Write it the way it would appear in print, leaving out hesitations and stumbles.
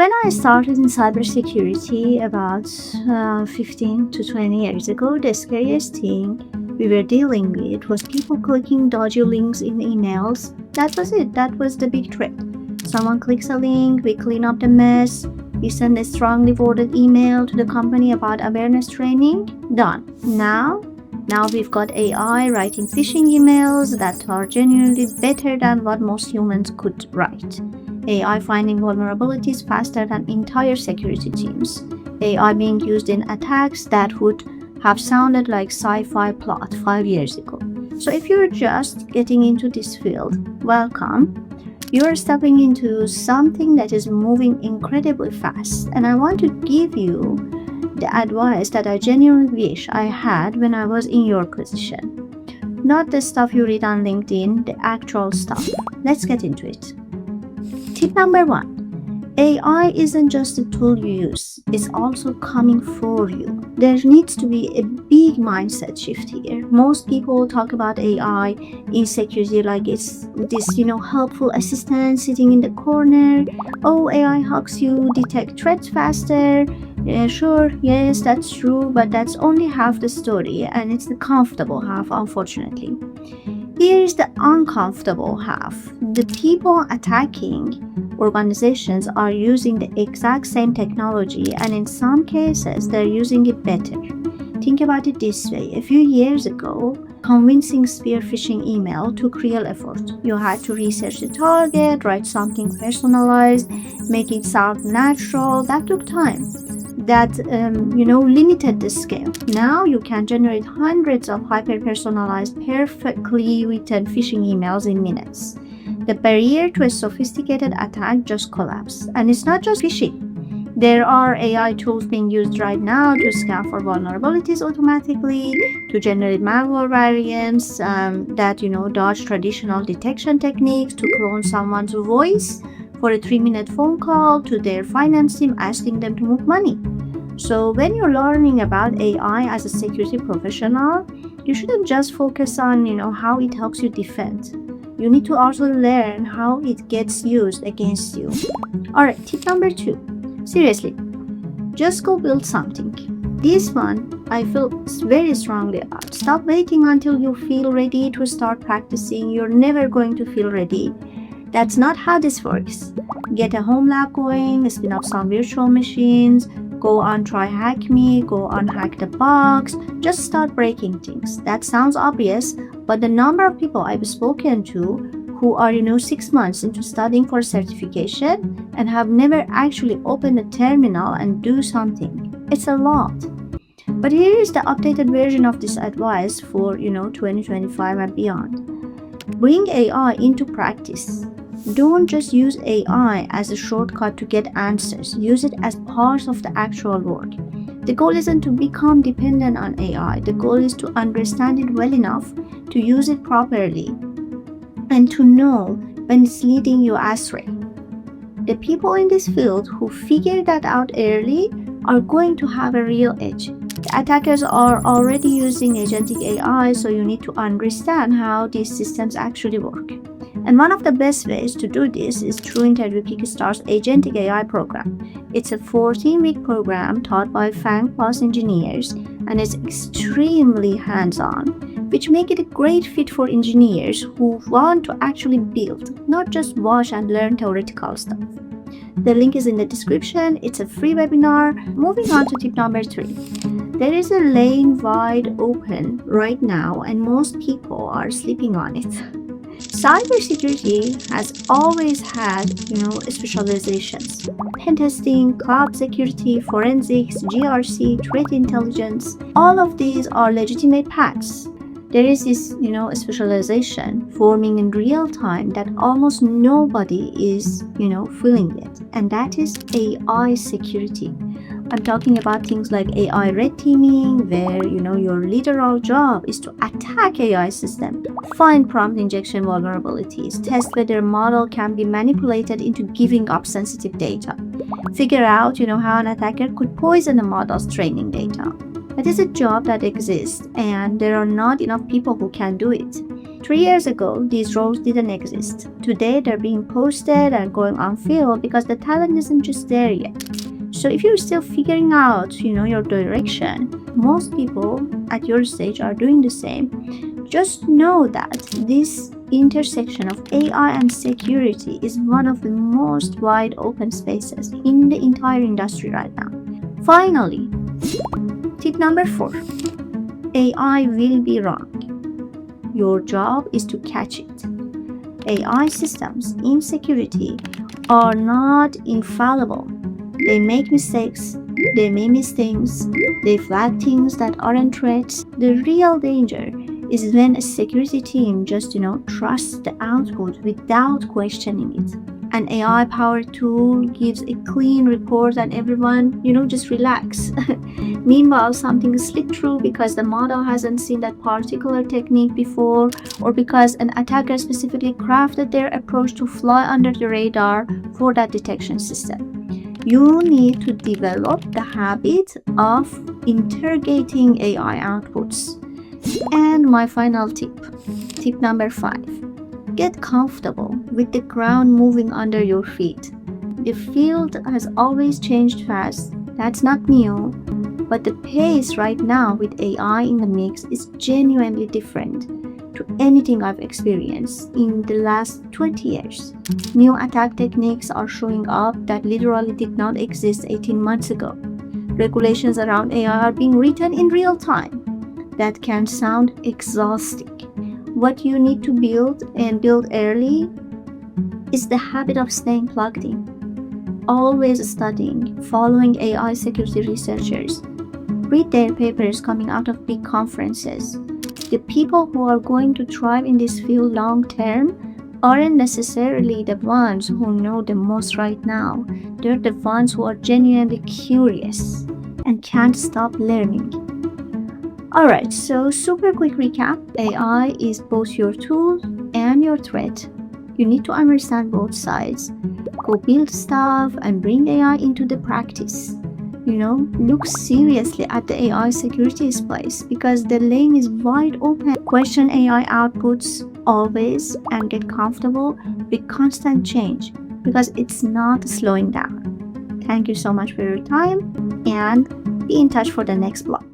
When I started in cybersecurity about 15 to 20 years ago, the scariest thing we were dealing with was people clicking dodgy links in emails. That was it. That was the big threat. Someone clicks a link, we clean up the mess, we send a strongly worded email to the company about awareness training. Done. Now we've got AI writing phishing emails that are genuinely better than what most humans could write. AI finding vulnerabilities faster than entire security teams. AI being used in attacks that would have sounded like sci-fi plot 5 years ago. So if you're just getting into this field, welcome. You are stepping into something that is moving incredibly fast, and I want to give you the advice that I genuinely wish I had when I was in your position. Not the stuff you read on LinkedIn, the actual stuff. Let's get into it. Tip number 1. AI isn't just a tool you use, it's also coming for you. There needs to be a big mindset shift here. Most people talk about AI in security like it's this, helpful assistant sitting in the corner. Oh, AI helps you detect threats faster. Yeah, sure, yes, that's true, but that's only half the story, and it's the comfortable half, unfortunately. Here's the uncomfortable half. The people attacking organizations are using the exact same technology, and in some cases, they're using it better. Think about it this way. A few years ago, convincing spear phishing email took real effort. You had to research the target, write something personalized, make it sound natural. That took time. That limited the scale. Now you can generate hundreds of hyper-personalized, perfectly written phishing emails in minutes. The barrier to a sophisticated attack just collapsed. And it's not just phishing. There are AI tools being used right now to scan for vulnerabilities automatically, to generate malware variants that dodge traditional detection techniques, to clone someone's voice for a 3-minute phone call to their finance team asking them to move money. So when you're learning about AI as a security professional, you shouldn't just focus on how it helps you defend. You need to also learn how it gets used against you. Alright, tip number 2. Seriously, just go build something. This one I feel very strongly about. Stop waiting until you feel ready to start practicing. You're never going to feel ready. That's not how this works. Get a home lab going, spin up some virtual machines, go on try hack me, go on hack the box, just start breaking things. That sounds obvious, but the number of people I've spoken to who are 6 months into studying for certification and have never actually opened a terminal and do something, it's a lot. But here is the updated version of this advice for 2025 and beyond. Bring AI into practice. Don't just use AI as a shortcut to get answers. Use it as part of the actual work. The goal isn't to become dependent on AI. The goal is to understand it well enough to use it properly and to know when it's leading you astray. The people in this field who figure that out early are going to have a real edge. The attackers are already using agentic AI, so you need to understand how these systems actually work. And one of the best ways to do this is through Interview Kickstart's Agentic AI program. It's a 14-week program taught by Faang Plus engineers, and it's extremely hands-on, which make it a great fit for engineers who want to actually build, not just watch and learn theoretical stuff. The link is in the description. It's a free webinar. Moving on to tip number 3. There is a lane wide open right now, and most people are sleeping on it. Cybersecurity has always had, specializations. Pen testing, cloud security, forensics, GRC, threat intelligence. All of these are legitimate paths. There is this, specialization forming in real time that almost nobody is, feeling yet. And that is AI security. I'm talking about things like AI red teaming, where your literal job is to attack AI system, find prompt injection vulnerabilities, test whether a model can be manipulated into giving up sensitive data, figure out how an attacker could poison a model's training data. That is a job that exists, and there are not enough people who can do it. 3 years ago, these roles didn't exist. Today, they're being posted and going unfilled because the talent isn't just there yet. So if you're still figuring out, your direction, most people at your stage are doing the same. Just know that this intersection of AI and security is one of the most wide open spaces in the entire industry right now. Finally, tip number 4. AI will be wrong. Your job is to catch it. AI systems in security are not infallible. They make mistakes, they may miss things, they flag things that aren't threats. The real danger is when a security team just, trusts the output without questioning it. An AI-powered tool gives a clean report and everyone, just relax. Meanwhile, something slipped through because the model hasn't seen that particular technique before, or because an attacker specifically crafted their approach to fly under the radar for that detection system. You need to develop the habit of interrogating AI outputs. And my final tip number 5. Get comfortable with the ground moving under your feet. The field has always changed fast. That's not new. But the pace right now with AI in the mix is genuinely different to anything I've experienced in the last 20 years. New attack techniques are showing up that literally did not exist 18 months ago. Regulations around AI are being written in real time. That can sound exhausting. What you need to build and build early is the habit of staying plugged in. Always studying, following AI security researchers. Read their papers coming out of big conferences. The people who are going to thrive in this field long term aren't necessarily the ones who know the most right now. They're the ones who are genuinely curious and can't stop learning. Alright, so super quick recap. AI is both your tool and your threat. You need to understand both sides. Go build stuff and bring AI into the practice. Look seriously at the AI security space because the lane is wide open. Question AI outputs always and get comfortable with constant change because it's not slowing down. Thank you so much for your time and be in touch for the next blog.